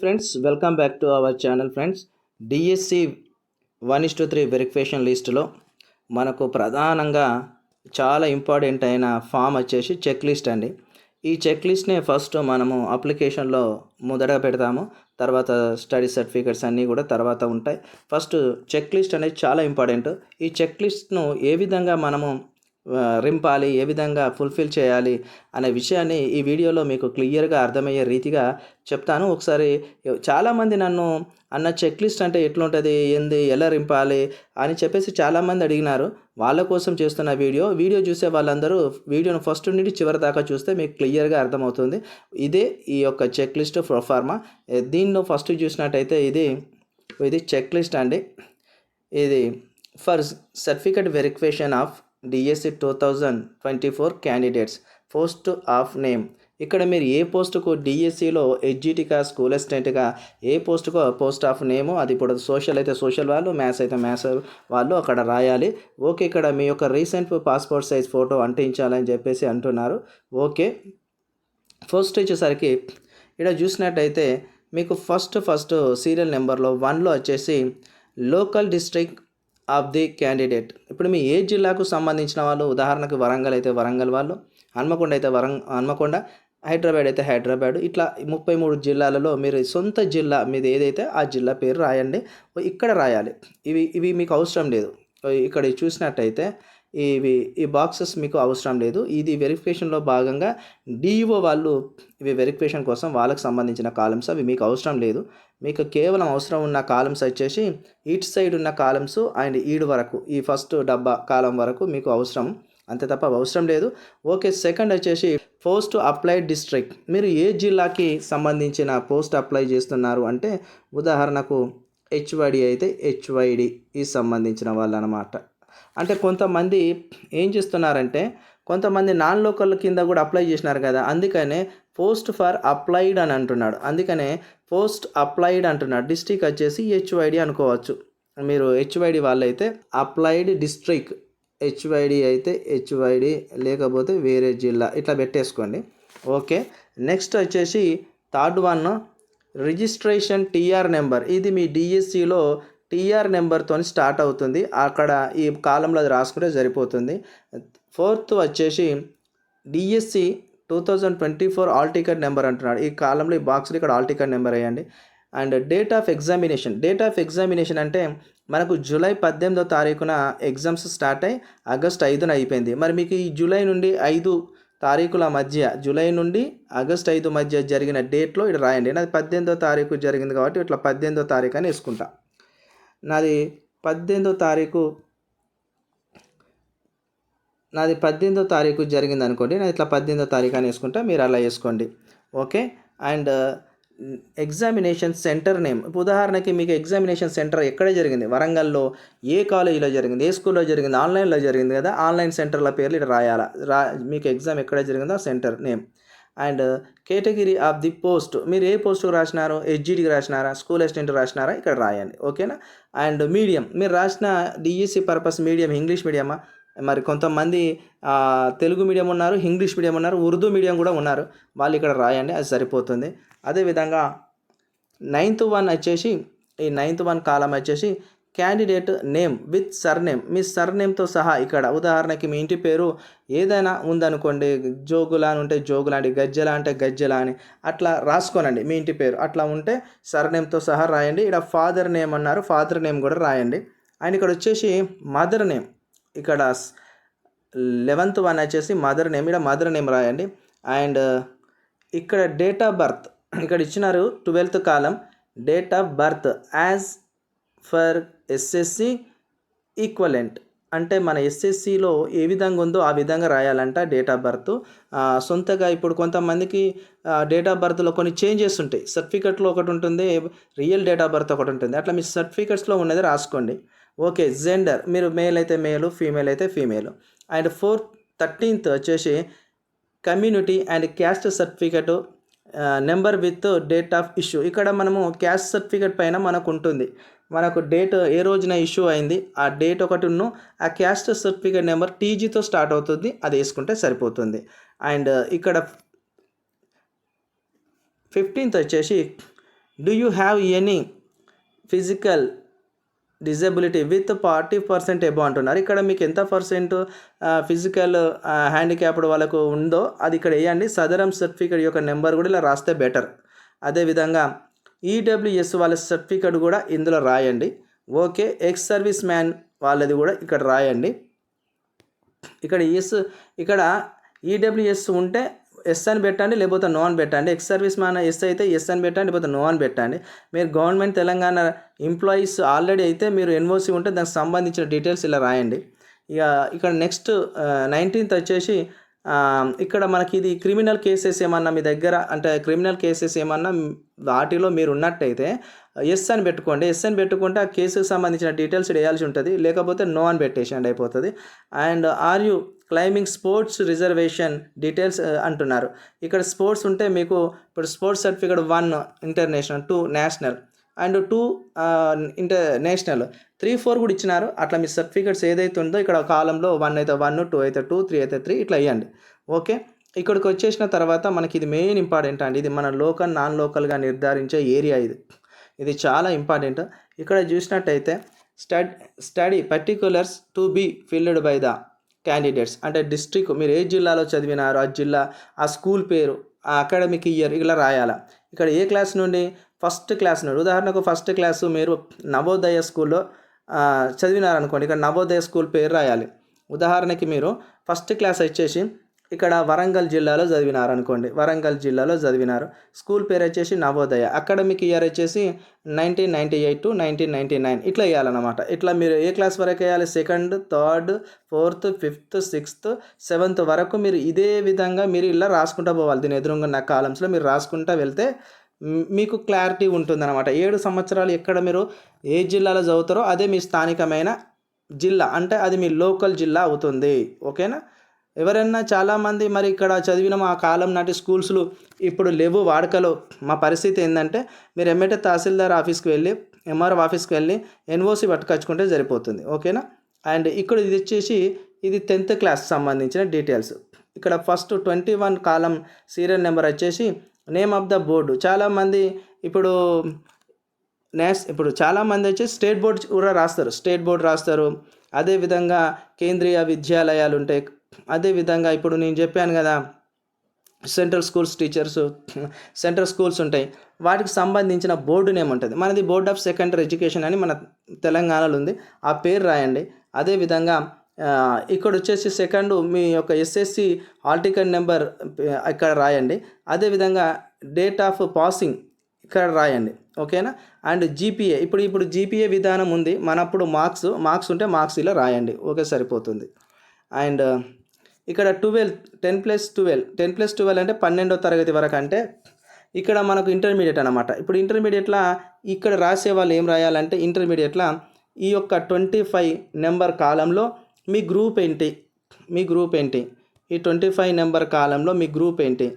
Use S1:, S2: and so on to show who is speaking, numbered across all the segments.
S1: Friends welcome back to our channel friends. DSC 1:3 verification లిస్టులో మనకు ప్రధానంగా చాలా ఇంపార్టెంట్ అయిన ఫామ్ వచ్చేసి చెక్ లిస్ట్ అండి. ఈ చెక్ లిస్ట్నే ఫస్ట్ మనము అప్లికేషన్లో మొదట పెడతాము. తర్వాత స్టడీ సర్టిఫికేట్స్ అన్నీ కూడా తర్వాత ఉంటాయి. ఫస్ట్ చెక్ లిస్ట్ అనేది చాలా ఇంపార్టెంట్. ఈ చెక్ లిస్ట్ను ఏ విధంగా మనము రింపాలి, ఏ విధంగా ఫుల్ఫిల్ చేయాలి అనే విషయాన్ని ఈ వీడియోలో మీకు క్లియర్గా అర్థమయ్యే రీతిగా చెప్తాను. ఒకసారి చాలామంది నన్ను అన్న చెక్ లిస్ట్ అంటే ఎట్లుంటుంది, ఏంది, ఎలా రింపాలి అని చెప్పేసి చాలామంది అడిగినారు. వాళ్ళ కోసం చేస్తున్న వీడియో చూసే వాళ్ళందరూ వీడియోను ఫస్ట్ నుండి చివరి దాకా చూస్తే మీకు క్లియర్గా అర్థమవుతుంది. ఇదే ఈ యొక్క చెక్ లిస్ట్ ప్రొఫార్మా. దీనిలో ఫస్ట్ చూసినట్టయితే ఇది చెక్ లిస్ట్ అండి. ఇది for certificate verification of DSC 2024 candidates post of name. ఇక్కడ మీరు ఏ పోస్టుకు డిఎస్సిలో ఎడ్జిటిగా, స్కూల్ అసిస్టెంట్గా ఏ పోస్టుకో పోస్ట్ ఆఫ్ నేము, అది ఇప్పుడు సోషల్ అయితే సోషల్ వాళ్ళు, మ్యాథ్స్ అయితే మ్యాథ్స్ వాళ్ళు అక్కడ రాయాలి. ఓకే, ఇక్కడ మీ యొక్క రీసెంట్ పాస్పోర్ట్ సైజ్ ఫోటో అంటించాలని చెప్పేసి అంటున్నారు. ఓకే, ఫస్ట్ వచ్చేసరికి ఇక్కడ చూసినట్టయితే మీకు ఫస్ట్ సీరియల్ నెంబర్లో 1లో వచ్చేసి local district of the candidate. ఇప్పుడు మీ ఏ జిల్లాకు సంబంధించిన వాళ్ళు, ఉదాహరణకు వరంగల్ అయితే వరంగల్ వాళ్ళు, హన్మకొండ అయితే హన్మకొండ, హైదరాబాద్ అయితే హైదరాబాద్, ఇట్లా 33 జిల్లాలలో మీరు సొంత జిల్లా మీది ఏదైతే ఆ జిల్లా పేరు రాయండి. ఇక్కడ రాయాలి. ఇవి మీకు అవసరం లేదు. ఇక్కడ చూసినట్టయితే ఈ బాక్సెస్ మీకు అవసరం లేదు. ఇది వెరిఫికేషన్లో భాగంగా డిఈఓ వాళ్ళు ఇవి వెరిఫికేషన్ కోసం వాళ్ళకి సంబంధించిన కాలమ్స్, అవి మీకు అవసరం లేదు. మీకు కేవలం అవసరం ఉన్న కాలమ్స్ వచ్చేసి ఈట్ సైడ్ ఉన్న కాలమ్స్ అండ్ ఈడ్ వరకు, ఈ ఫస్ట్ డబ్బా కాలం వరకు మీకు అవసరం, అంతే తప్ప అవసరం లేదు. ఓకే, సెకండ్ వచ్చేసి పోస్ట్ అప్లైడ్ డిస్ట్రిక్ట్. మీరు ఏ జిల్లాకి సంబంధించిన పోస్ట్ అప్లై చేస్తున్నారు అంటే, ఉదాహరణకు హెచ్వైడి అయితే హెచ్వైడికి సంబంధించిన వాళ్ళు అన్నమాట. అంటే కొంతమంది ఏం చేస్తున్నారంటే, కొంతమంది నాన్ లోకల్ కింద కూడా అప్లై చేసినారు కదా, అందుకనే పోస్ట్ ఫర్ అప్లైడ్ అని అంటున్నాడు. అందుకనే పోస్ట్ అప్లైడ్ అంటున్నాడు. డిస్ట్రిక్ట్ వచ్చేసి హెచ్వైడి అనుకోవచ్చు. మీరు హెచ్వైడి వాళ్ళైతే అప్లైడ్ డిస్ట్రిక్ట్, హెచ్వైడి అయితే హెచ్వైడి, లేకపోతే వేరే జిల్లా, ఇట్లా పెట్టేసుకోండి. ఓకే, నెక్స్ట్ వచ్చేసి third one registration TR number. ఇది మీ డిఎస్సిలో టీఆర్ నెంబర్తో స్టార్ట్ అవుతుంది. అక్కడ ఈ కాలంలో అది రాసుకుంటే సరిపోతుంది. ఫోర్త్ వచ్చేసి డిఎస్సి 2024 ఆల్ టికెట్ నెంబర్ అంటున్నాడు. ఈ కాలంలో ఈ బాక్స్లో ఇక్కడ ఆల్ టికెట్ నెంబర్ వేయండి. అండ్ డేట్ ఆఫ్ ఎగ్జామినేషన్ అంటే మనకు జూలై 18వ తారీఖున ఎగ్జామ్స్ స్టార్ట్ అయ్యి ఆగస్ట్ 5న అయిపోయింది. మరి మీకు ఈ జూలై నుండి 5 తారీఖుల మధ్య, జూలై నుండి ఆగస్ట్ 5 మధ్య జరిగిన డేట్లో ఇక్కడ రాయండి. నాది 18వ తారీఖు జరిగింది కాబట్టి ఇట్లా 18వ తారీఖు అని వేసుకుంటా. నాది 18వ తారీఖు జరిగింది అనుకోండి, నాది ఇట్లా 18వ తారీఖు అని వేసుకుంటా, మీరు అలా వేసుకోండి. Okay, and examination centre name. ఉదాహరణకి మీకు ఎగ్జామినేషన్ సెంటర్ ఎక్కడ జరిగింది, వరంగల్లో ఏ కాలేజీలో జరిగింది, ఏ స్కూల్లో జరిగింది, ఆన్లైన్లో జరిగింది కదా, ఆన్లైన్ సెంటర్ల పేర్లు ఇక్కడ రాయాలా. మీకు ఎగ్జామ్ ఎక్కడ జరిగిందో ఆ centre name. And category of the post, మీరు ఏ పోస్టుకు రాసినారో, హెచ్జిడికి రాసినారా, స్కూల్ అసిస్టెంట్ రాసినారా, ఇక్కడ రాయండి. ఓకేనా. అండ్ మీడియం, మీరు రాసిన డిఎస్సి పర్పస్ మీడియం ఇంగ్లీష్ మీడియమా, మరి కొంతమంది తెలుగు మీడియం ఉన్నారు, ఇంగ్లీష్ మీడియం ఉన్నారు, ఉర్దూ మీడియం కూడా ఉన్నారు, వాళ్ళు ఇక్కడ రాయండి, అది సరిపోతుంది. అదేవిధంగా 9th వన్ వచ్చేసి, ఈ 9th వన్ కాలం వచ్చేసి క్యాండిడేట్ నేమ్ విత్ సర్నేమ్. మీ సర్నేమ్తో సహా ఇక్కడ ఉదాహరణకి మీ ఇంటి పేరు ఏదైనా ఉందనుకోండి, జోగులా అని ఉంటే జోగులా అని, గజ్జల అంటే గజ్జల అని అట్లా రాసుకోనండి. మీ ఇంటి పేరు అట్లా ఉంటే సర్నేమ్తో సహా రాయండి. ఇక్కడ ఫాదర్ నేమ్ అన్నారు, ఫాదర్ నేమ్ కూడా రాయండి. అండ్ ఇక్కడ వచ్చేసి మదర్ నేమ్, ఇక్కడ 11th వన్ వచ్చేసి మదర్ నేమ్, ఇక్కడ మదర్ నేమ్ రాయండి. అండ్ ఇక్కడ డేట్ ఆఫ్ బర్త్ ఇక్కడ ఇచ్చినారు, 12th column date of birth as for SSC equivalent. అంటే మన ఎస్ఎస్సిలో ఏ విధంగా ఉందో ఆ విధంగా రాయాలంట డేట్ ఆఫ్ బర్త్. సొంతగా ఇప్పుడు కొంతమందికి డేట్ ఆఫ్ బర్త్లో కొన్ని చేంజెస్ ఉంటాయి. సర్టిఫికెట్లో ఒకటి ఉంటుంది, రియల్ డేట్ ఆఫ్ బర్త్ ఒకటి ఉంటుంది. అట్లా మీ సర్టిఫికెట్స్లో ఉన్నది రాసుకోండి. ఓకే, జెండర్, మీరు మేల్ అయితే మేలు, ఫీమేల్ అయితే ఫీమేల్. అండ్ 13th వచ్చేసి community and caste certificate number with date of issue. ఇక్కడ మనము క్యాస్ట్ సర్టిఫికెట్ పైన మనకు ఉంటుంది, మనకు డేట్ ఏ రోజున ఇష్యూ అయింది ఆ డేట్ ఒకటిను, ఆ క్యాస్ట్ సర్టిఫికేట్ నెంబర్ టీజీతో స్టార్ట్ అవుతుంది, అది వేసుకుంటే సరిపోతుంది. అండ్ ఇక్కడ 15th వచ్చేసి do you have any physical disability with 40% above అంటున్నారు. ఇక్కడ మీకు ఎంత పర్సెంట్ ఫిజికల్ హ్యాండిక్యాప్డ్ వాళ్ళకు ఉందో అది ఇక్కడ వేయండి. సదరం సర్టిఫికేట్ యొక్క నెంబర్ కూడా ఇలా రాస్తే బెటర్. అదేవిధంగా ఈడబ్ల్యూఎస్ వాళ్ళ సర్టిఫికేట్ కూడా ఇందులో రాయండి. ఓకే, ఎక్స్ సర్వీస్ మ్యాన్ వాళ్ళది కూడా ఇక్కడ రాయండి. ఇక్కడ ఈడబ్ల్యూఎస్ ఉంటే ఎస్ అని పెట్టండి, లేకపోతే నో అని పెట్టండి. ఎక్స్ సర్వీస్ మ్యాన్ ఎస్ అయితే ఎస్ అని పెట్టండి, లేకపోతే నో అని పెట్టండి. మీరు గవర్నమెంట్ తెలంగాణ ఎంప్లాయీస్ ఆల్రెడీ అయితే మీరు ఎన్ఓసి ఉంటే దానికి సంబంధించిన డీటెయిల్స్ ఇలా రాయండి. ఇక్కడ నెక్స్ట్ 19th వచ్చేసి ఇక్కడ మనకి ఇది క్రిమినల్ కేసెస్ ఏమన్నా మీ దగ్గర అంటే క్రిమినల్ కేసెస్ ఏమన్నా వాటిలో మీరు ఉన్నట్టయితే ఎస్ అని పెట్టుకోండి. ఎస్ అని పెట్టుకుంటే ఆ కేసుకు సంబంధించిన డీటెయిల్స్ వేయాల్సి ఉంటుంది, లేకపోతే నో అని పెట్టేసండి అయిపోతుంది. And are you claiming sports reservation details అంటున్నారు. ఇక్కడ స్పోర్ట్స్ ఉంటే మీకు ఇప్పుడు sports certificate 1 international, 2 national and 2 international, 3, 4 కూడా ఇచ్చినారు. అట్లా మీ సర్టిఫికేట్స్ ఏదైతే ఉందో ఇక్కడ కాలంలో 1 అయితే 1, 2 అయితే 2, 3 అయితే 3 ఇట్లా ఇవ్వండి. ఓకే, ఇక్కడికి వచ్చేసిన తర్వాత మనకి ఇది మెయిన్ ఇంపార్టెంట్ అండి. ఇది మన లోకల్ నాన్ లోకల్గా నిర్ధారించే ఏరియా. ఇది చాలా ఇంపార్టెంట్. ఇక్కడ చూసినట్టయితే study particulars to be filled by the candidates అంటే డిస్ట్రిక్ట్ మీరు ఏ జిల్లాలో చదివినారో ఆ జిల్లా, ఆ స్కూల్ పేరు, ఆ అకాడమిక్ ఇయర్ ఇలా రాయాలా. ఇక్కడ ఏ క్లాస్ నుండి, ఫస్ట్ క్లాస్ నుండి. ఉదాహరణకు ఫస్ట్ క్లాసు మీరు నవోదయ స్కూల్లో చదివినారనుకోండి, ఇక్కడ నవోదయ స్కూల్ పేరు రాయాలి. ఉదాహరణకి మీరు ఫస్ట్ క్లాస్ వచ్చేసి ఇక్కడ వరంగల్ జిల్లాలో చదివినారనుకోండి, వరంగల్ జిల్లాలో చదివినారు, స్కూల్ పేరు వచ్చేసి నవోదయ, అకాడమిక్ ఇయర్ వచ్చేసి 1998 to 1999 ఇట్లా వేయాలన్నమాట. ఇట్లా మీరు ఏ క్లాస్ వరకు వేయాలి, 2nd, 3rd, 4th, 5th, 6th, 7th వరకు మీరు ఇదే విధంగా మీరు ఇలా రాసుకుంటూ పోవాలి. దీని ఎదురుగా ఉన్న కాలమ్స్లో మీరు రాసుకుంటూ వెళ్తే మీకు క్లారిటీ ఉంటుందన్నమాట. 7 సంవత్సరాలు ఎక్కడ మీరు ఏ జిల్లాలో చదువుతారో అదే మీ స్థానికమైన జిల్లా, అంటే అది మీ లోకల్ జిల్లా అవుతుంది. ఓకేనా. ఎవరైనా చాలామంది మరి ఇక్కడ చదివిన మా కాలం నాటి స్కూల్స్లు ఇప్పుడు లేవు వాడుకలో. మా పరిస్థితి ఏంటంటే మీరు ఎమ్మటే తహసీల్దార్ ఆఫీస్కి వెళ్ళి, ఎంఆర్ఓ ఆఫీస్కి వెళ్ళి ఎన్ఓసి పట్టుకొచ్చుకుంటే సరిపోతుంది. ఓకేనా. అండ్ ఇక్కడ ఇది వచ్చేసి ఇది 10th క్లాస్ సంబంధించిన డీటెయిల్స్. ఇక్కడ ఫస్ట్ 21 కాలం సీరియల్ నెంబర్ వచ్చేసి నేమ్ ఆఫ్ ద బోర్డు. చాలామంది ఇప్పుడు చాలామంది వచ్చేసి స్టేట్ బోర్డు కూడా రాస్తారు, స్టేట్ బోర్డు రాస్తారు. అదేవిధంగా కేంద్రీయ విద్యాలయాలు ఉంటాయి. అదేవిధంగా ఇప్పుడు నేను చెప్పాను కదా central schools teachers, central schools ఉంటాయి, వాటికి సంబంధించిన బోర్డు నేమ్ ఉంటుంది. మనది బోర్డ్ ఆఫ్ సెకండరీ ఎడ్యుకేషన్ అని మన తెలంగాణలో ఉంది, ఆ పేరు రాయండి. అదేవిధంగా ఇక్కడ వచ్చేసి సెకండ్ మీ యొక్క ఎస్ఎస్సి హాల్ టికెట్ నెంబర్ ఇక్కడ రాయండి. అదేవిధంగా డేట్ ఆఫ్ పాసింగ్ ఇక్కడ రాయండి. ఓకేనా. అండ్ జీపీఏ ఇప్పుడు జీపీఏ విధానం ఉంది, మనప్పుడు మార్క్స్ ఉంటే మార్క్స్ ఇలా రాయండి. ఓకే, సరిపోతుంది. అండ్ ఇక్కడ 10+12 అంటే 12వ తరగతి వరకు, అంటే ఇక్కడ మనకు ఇంటర్మీడియట్ అనమాట. ఇప్పుడు ఇంటర్మీడియట్లో ఇక్కడ రాసే వాళ్ళు ఏం రాయాలంటే ఇంటర్మీడియట్లో ఈ యొక్క 25 నెంబర్ కాలంలో మీ గ్రూప్ ఏంటి, ఈ 25 నెంబర్ కాలంలో మీ గ్రూప్ ఏంటి.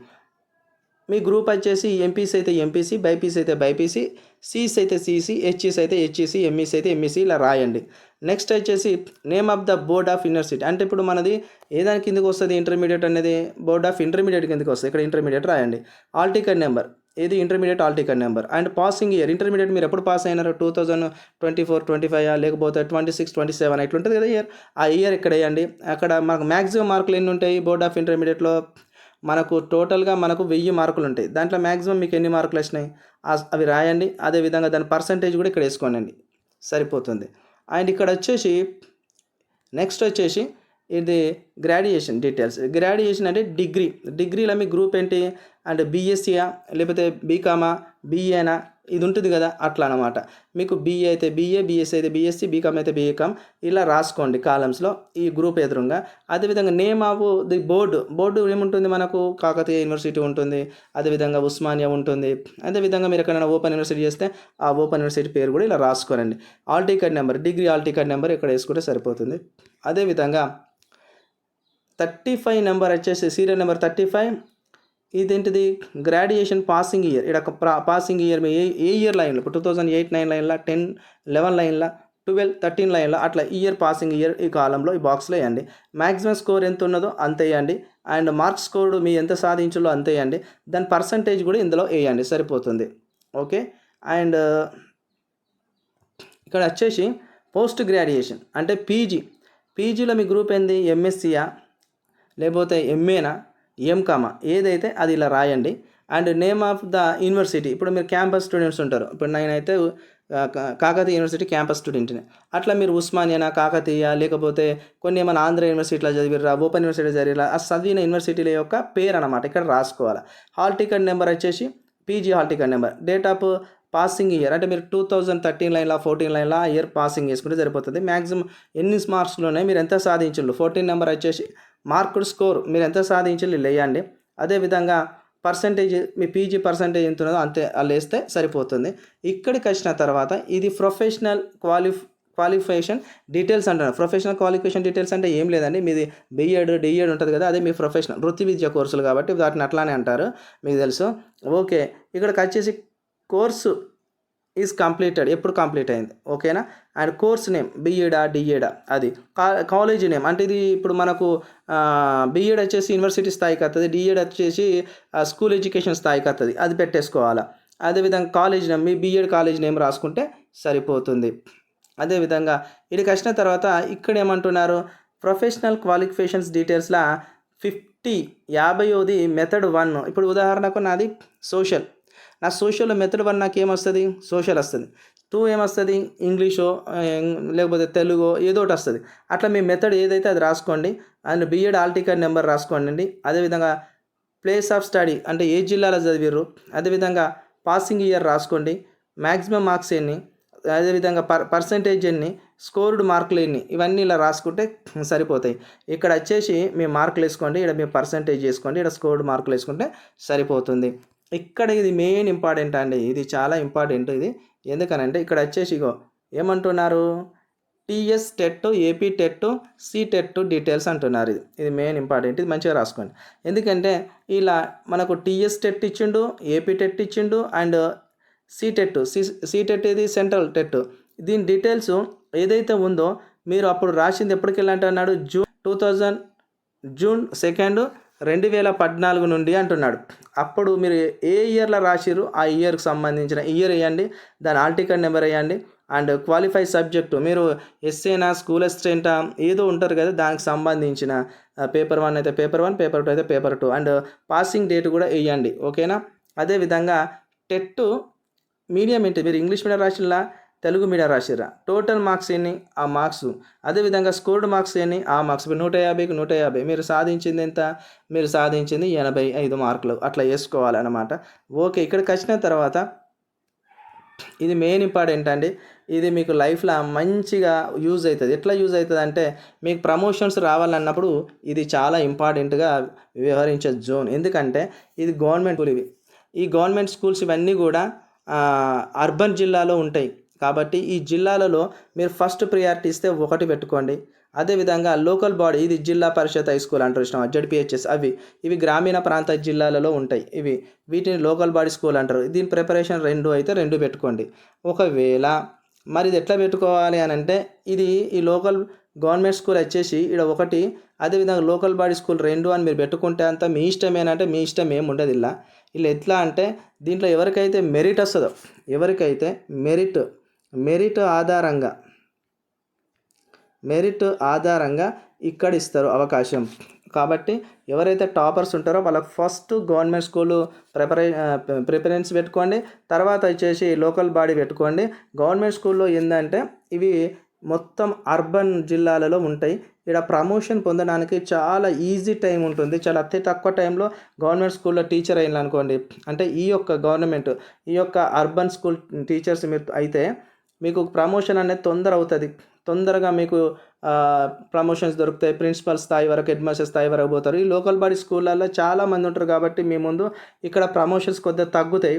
S1: మీ గ్రూప్ వచ్చేసి ఎంపీసీ అయితే ఎంపీసీ, బైపీసీ అయితే బైపీసీ, సిఈసి అయితే సిఈసి, హెచ్ఈసి అయితే హెచ్ఈసి, ఎంఈసి అయితే ఎంఈసి ఇలా రాయండి. నెక్స్ట్ వచ్చేసి name of the board of university, అంటే ఇప్పుడు మనది ఏదాని కిందకి వస్తుంది, ఇంటర్మీడియట్ అనేది బోర్డ్ ఆఫ్ ఇంటర్మీడియట్ కిందకి వస్తుంది. ఇక్కడ ఇంటర్మీడియట్ రాయండి. హాల్ టికెట్ నెంబర్, ఇది intermediate hall ticket number. And passing year, intermediate మీరు ఎప్పుడు పాస్ అయినారో 2024, 25 లేకపోతే 26, 27 ఇట్లా ఉంటుంది కదా ఇయర్, ఆ ఇయర్ ఇక్కడ వేయండి. అక్కడ మనకు మ్యాక్సిమం మార్కులు ఎన్ని ఉంటాయి బోర్డ్ ఆఫ్ ఇంటర్మీడియట్లో, మనకు టోటల్గా మనకు 1000 మార్కులు ఉంటాయి. దాంట్లో మ్యాక్సిమం మీకు ఎన్ని మార్కులు వచ్చినాయి అవి రాయండి. అదేవిధంగా దాని పర్సంటేజ్ కూడా ఇక్కడ వేసుకోనండి, సరిపోతుంది. అండ్ ఇక్కడ వచ్చేసి నెక్స్ట్ వచ్చేసి ఇది గ్రాడ్యుయేషన్ డీటెయిల్స్. గ్రాడ్యుయేషన్ అంటే డిగ్రీలో మీ గ్రూప్ ఏంటి, అంటే బీఎస్సీయా లేకపోతే బీకామా, బీఏనా, ఇది ఉంటుంది కదా అట్లా అనమాట. మీకు బీఏ అయితే బీఏ, బీఎస్సీ అయితే బీఎస్సీ, బీకామ్ అయితే బీకామ్ ఇలా రాసుకోండి కాలమ్స్లో ఈ గ్రూప్ ఎదురుగా. అదేవిధంగా నేమ్ ఆఫ్ ది బోర్డు ఏముంటుంది మనకు, కాకతీయ యూనివర్సిటీ ఉంటుంది, అదేవిధంగా ఉస్మానియా ఉంటుంది. అదేవిధంగా మీరు ఎక్కడైనా ఓపెన్ యూనివర్సిటీ చేస్తే ఆ ఓపెన్ యూనివర్సిటీ పేరు కూడా ఇలా రాసుకోరండి. Hall ticket number, degree hall ticket number ఇక్కడ వేసుకుంటే సరిపోతుంది. అదేవిధంగా 35 నెంబర్ వచ్చేసి సీరియల్ నెంబర్ 35, ఇదేంటిది గ్రాడ్యుయేషన్ పాసింగ్ ఇయర్. ఇక్కడ పాసింగ్ ఇయర్ మీ ఏ ఇయర్ లైన్లో, ఇప్పుడు 2008, 9 లైన్లో, 10, 11 లైన్లో, 12, 13 లైన్లో అట్లా ఇయర్ పాసింగ్ ఇయర్ ఈ కాలంలో ఈ బాక్స్లో వేయండి. మ్యాక్సిమం స్కోర్ ఎంత ఉన్నదో అంత వేయండి. అండ్ మార్క్స్ స్కోర్ మీ ఎంత సాధించాలో అంత వేయండి. దాని పర్సంటేజ్ కూడా ఇందులో వేయండి, సరిపోతుంది. ఓకే. అండ్ ఇక్కడ వచ్చేసి పోస్ట్ గ్రాడ్యుయేషన్ అంటే పీజీలో మీ గ్రూప్ ఏంది, ఎంఎస్సీయా లేకపోతే ఎంఏనా ఎంకామా ఏదైతే అది ఇలా రాయండి. And name of the university, ఇప్పుడు మీరు క్యాంపస్ స్టూడెంట్స్ ఉంటారు, ఇప్పుడు నేనైతే కాకతీయ యూనివర్సిటీ క్యాంపస్ స్టూడెంట్ని. అట్లా మీరు ఉస్మానియానా, కాకతీయ, లేకపోతే కొన్ని ఏమైనా ఆంధ్ర యూనివర్సిటీలో చదివిరా, ఓపెన్ యూనివర్సిటీ చదివిరా, ఆ చదివిన యూనివర్సిటీల యొక్క పేరు అనమాట ఇక్కడ రాసుకోవాలి. హాల్ టికెట్ నెంబర్ వచ్చేసి PG hall ticket number, date of passing year అంటే మీరు 2013 లైన్లో 14 లైన్లో ఆ ఇయర్ పాసింగ్ చేసుకుంటే సరిపోతుంది. మ్యాక్సిమం ఎన్ని మార్క్స్లోనే మీరు ఎంత సాధించారు, 14 నెంబర్ వచ్చేసి మార్కుడ్ స్కోర్ మీరు ఎంత సాధించారు ఇలా వేయండి. అదేవిధంగా పర్సంటేజ్, మీ పీజీ పర్సంటేజ్ ఎంత ఉన్నదో అంతే అలా వేస్తే సరిపోతుంది. ఇక్కడికి వచ్చిన తర్వాత ఇది ప్రొఫెషనల్ క్వాలిఫికేషన్ డీటెయిల్స్ అంటున్నారు. ప్రొఫెషనల్ క్వాలిఫికేషన్ డీటెయిల్స్ అంటే ఏం లేదండి, మీది బిఎడ్ డిఎడ్ ఉంటుంది కదా, అదే మీ ప్రొఫెషనల్ వృత్తి విద్య కోర్సులు కాబట్టి వాటిని అట్లానే అంటారు, మీకు తెలుసు. ఓకే, ఇక్కడికి వచ్చేసి కోర్సు ఈజ్ కంప్లీటెడ్, ఎప్పుడు కంప్లీట్ అయింది, ఓకేనా. అండ్ కోర్స్ నేమ్ బిఎడా డిఎడా, అది కాలేజీ నేమ్ అంటే ఇది ఇప్పుడు మనకు బిఎడ్ వచ్చేసి యూనివర్సిటీ స్థాయికి వస్తుంది, డిఎడ్ వచ్చేసి స్కూల్ ఎడ్యుకేషన్ స్థాయికి వస్తుంది, అది పెట్టేసుకోవాలా. అదేవిధంగా కాలేజ్ నేమ్, మీ బిఎడ్ కాలేజ్ నేమ్ రాసుకుంటే సరిపోతుంది. అదేవిధంగా ఇక్కడికి వచ్చిన తర్వాత ఇక్కడ ఏమంటున్నారు, ప్రొఫెషనల్ క్వాలిఫికేషన్స్ డీటెయిల్స్లో 50వ మెథడ్ 1. ఇప్పుడు ఉదాహరణకు నాది సోషల్, నా సోషల్లో మెథడ్ 1 నాకు ఏమొస్తుంది, సోషల్ వస్తుంది. 2 ఏమొస్తుంది, ఇంగ్లీషో లేకపోతే తెలుగో ఏదో ఒకటి వస్తుంది. అట్లా మీ మెథడ్ ఏదైతే అది రాసుకోండి. And BEd hall ticket number రాసుకోండి. అదేవిధంగా ప్లేస్ ఆఫ్ స్టడీ అంటే ఏ జిల్లాలో చదివారు, అదేవిధంగా పాసింగ్ ఇయర్ రాసుకోండి, మ్యాక్సిమం మార్క్స్ ఎన్ని, అదేవిధంగా పర్సంటేజ్ ఎన్ని, స్కోర్డ్ మార్కులు ఎన్ని, ఇవన్నీ ఇలా రాసుకుంటే సరిపోతాయి. ఇక్కడ వచ్చేసి మీ మార్కులు వేసుకోండి, ఇక్కడ మీ పర్సంటేజ్ వేసుకోండి, ఇక్కడ స్కోర్డ్ మార్కులు వేసుకుంటే సరిపోతుంది. ఇక్కడ ఇది మెయిన్ ఇంపార్టెంట్ అండి, ఇది చాలా ఇంపార్టెంట్ ఇది. ఎందుకనంటే ఇక్కడ వచ్చేసి ఇగో ఏమంటున్నారు, TS TET, AP TET, C TET details అంటున్నారు. ఇది మెయిన్ ఇంపార్టెంట్, ఇది మంచిగా రాసుకోండి. ఎందుకంటే ఇలా మనకు టీఎస్ టెట్ ఇచ్చిండు, ఏపీ టెట్ ఇచ్చిండు, అండ్ సి టెట్ ఇది సెంట్రల్ టెట్. దీని డీటెయిల్స్ ఏదైతే ఉందో మీరు అప్పుడు రాసింది ఎప్పటికి వెళ్ళంటే అన్నాడు, జూన్ 2, 2014 నుండి అంటున్నాడు. అప్పుడు మీరు ఏ ఇయర్లో రాసిరు ఆ ఇయర్కి సంబంధించిన ఇయర్ వేయండి, దాని హాల్ టికెట్ నెంబర్ వేయండి. అండ్ క్వాలిఫై సబ్జెక్టు మీరు ఎస్ఏనా, స్కూల్ అసిస్టెంటా ఏదో ఉంటారు కదా, దానికి సంబంధించిన పేపర్ 1 అయితే పేపర్ 1, పేపర్ 2 అయితే పేపర్ 2, అండ్ పాసింగ్ డేట్ కూడా వేయండి, ఓకేనా. అదేవిధంగా టెట్ మీడియం ఏంటి, మీరు ఇంగ్లీష్ మీడియం రాసిరా, తెలుగు మీడియం రాసిరా, టోటల్ మార్క్స్ ఎన్ని ఆ మార్క్స్, అదేవిధంగా స్కోర్డ్ మార్క్స్ ఎన్ని ఆ మార్క్స్. 150కి 150, మీరు సాధించింది ఎంత, మీరు సాధించింది 85 మార్కులు, అట్లా వేసుకోవాలన్నమాట. ఓకే, ఇక్కడికి వచ్చిన తర్వాత ఇది మెయిన్ ఇంపార్టెంట్ అండి, ఇది మీకు లైఫ్లో మంచిగా యూజ్ అవుతుంది. ఎట్లా యూజ్ అవుతుంది అంటే మీకు ప్రమోషన్స్ రావాలన్నప్పుడు ఇది చాలా ఇంపార్టెంట్గా వ్యవహరించే జోన్. ఎందుకంటే ఇది గవర్నమెంట్ స్కూల్, ఈ గవర్నమెంట్ స్కూల్స్ ఇవన్నీ కూడా అర్బన్ జిల్లాలో ఉంటాయి కాబట్టి ఈ జిల్లాలలో మీరు ఫస్ట్ ప్రియారిటీ ఇస్తే 1 పెట్టుకోండి. అదేవిధంగా లోకల్ బాడీ, ఇది జిల్లా పరిషత్ హై స్కూల్ అంటారు ఇష్టం, జడ్పిహెచ్ఎస్, ఇవి గ్రామీణ ప్రాంత జిల్లాలలో ఉంటాయి, వీటిని లోకల్ బాడీ స్కూల్ అంటారు. దీని ప్రిపరేషన్ 2 అయితే 2 పెట్టుకోండి. ఒకవేళ మరి ఇది ఎట్లా పెట్టుకోవాలి అని అంటే ఈ లోకల్ గవర్నమెంట్ స్కూల్ వచ్చేసి ఇక్కడ 1, అదేవిధంగా లోకల్ బాడీ స్కూల్ 2 అని మీరు పెట్టుకుంటే అంతా మీ ఇష్టమేనంటే మీ ఇష్టం ఏమి ఉండదు. ఇలా ఎట్లా అంటే దీంట్లో ఎవరికైతే మెరిట్ వస్తుందో, ఎవరికైతే మెరిట్ ఆధారంగా ఇక్కడ ఇస్తారు అవకాశం. కాబట్టి ఎవరైతే టాపర్స్ ఉంటారో వాళ్ళకి ఫస్ట్ గవర్నమెంట్ స్కూలు ప్రిఫరెన్స్ పెట్టుకోండి, తర్వాత వచ్చేసి లోకల్ బాడీ పెట్టుకోండి. గవర్నమెంట్ స్కూల్లో ఏంటంటే ఇవి మొత్తం అర్బన్ జిల్లాలలో ఉంటాయి. ఇక్కడ ప్రమోషన్ పొందడానికి చాలా ఈజీ టైం ఉంటుంది, చాలా అతి తక్కువ టైంలో గవర్నమెంట్ స్కూల్లో టీచర్ అయిన అనుకోండి, అంటే ఈ యొక్క అర్బన్ స్కూల్ టీచర్స్ మీరు అయితే మీకు ప్రమోషన్ అనేది తొందరగా మీకు ప్రమోషన్స్ దొరుకుతాయి. ప్రిన్సిపల్ స్థాయి వరకు, హెడ్ మాస్టర్ స్థాయి వరకు పోతారు. ఈ లోకల్ బాడీ స్కూళ్ళల్లో చాలామంది ఉంటారు కాబట్టి మీ ముందు ఇక్కడ ప్రమోషన్స్ కొద్దిగా తగ్గుతాయి,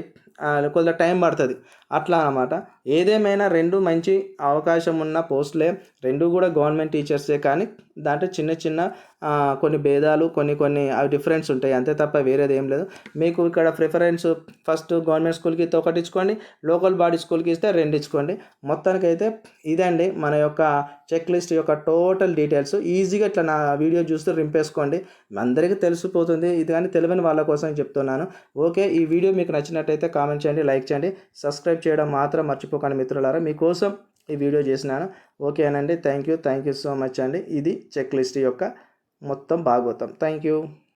S1: కొద్దిగా టైం పడుతుంది, అట్లా అన్నమాట. ఏదేమైనా 2 మంచి అవకాశం ఉన్న పోస్టులే, 2 కూడా గవర్నమెంట్ టీచర్సే, కానీ దాంట్లో చిన్న కొన్ని భేదాలు కొన్ని అవి డిఫరెన్స్ ఉంటాయి, అంతే తప్ప వేరేది ఏం లేదు. మీకు ఇక్కడ ప్రిఫరెన్స్ ఫస్ట్ గవర్నమెంట్ స్కూల్కి అయితే ఒకటి ఇచ్చుకోండి, లోకల్ బాడీ స్కూల్కి ఇస్తే 2 ఇచ్చుకోండి. మొత్తానికైతే ఇదండి మన యొక్క చెక్ లిస్ట్ యొక్క టోటల్ డీటెయిల్స్. ఈజీగా ఇట్లా నా వీడియో చూస్తూ రింపేసుకోండి, అందరికీ తెలిసిపోతుంది. ఇది కానీ తెలియని వాళ్ళ కోసం చెప్తున్నాను. ఓకే, ఈ వీడియో మీకు నచ్చినట్టయితే కామెంట్ చేయండి, లైక్ చేయండి, సబ్స్క్రైబ్ చేయడం మాత్రం మర్చిపోకండి మిత్రులారా. మీకోసం ఈ వీడియో చేసినాను. ఓకేనండి, థ్యాంక్ యూ సో మచ్ అండి. ఇది చెక్ లిస్ట్ యొక్క మొత్తం భాగవతం. Thank you.